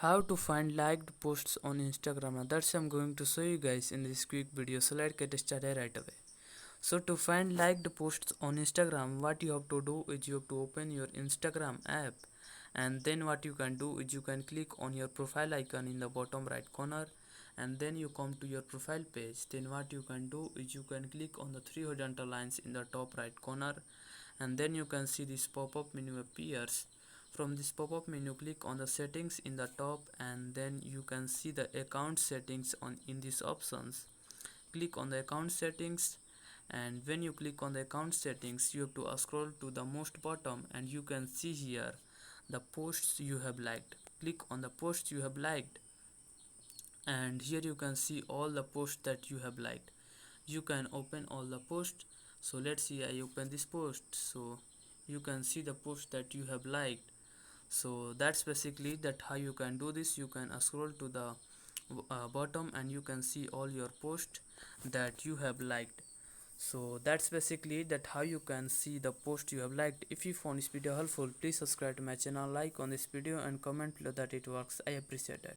How to find liked posts on Instagram. Now that's I'm going to show you guys in this quick video, so let's get started right away. So to find liked posts on Instagram, what you have to do is you have to open your Instagram app, and then what you can do is you can click on your profile icon in the bottom right corner, and then you come to your profile page. Then what you can do is you can click on the three horizontal lines in the top right corner, and then you can see this pop-up menu appears. From this pop-up menu, click on the settings in the top, and then you can see the account settings on in these options. Click on the account settings, and when you click on the account settings, you have to scroll to the most bottom, and you can see here the posts you have liked. Click on the posts you have liked, and here you can see all the posts that you have liked. You can open all the posts. So let's see, I open this post, so you can see the post that you have liked. So that's basically that how you can do this. You can scroll to the bottom, and you can see all your posts that you have liked. So that's basically that how you can see the post you have liked. If you found this video helpful, please subscribe to my channel, like on this video, and comment below that it works. I appreciate it.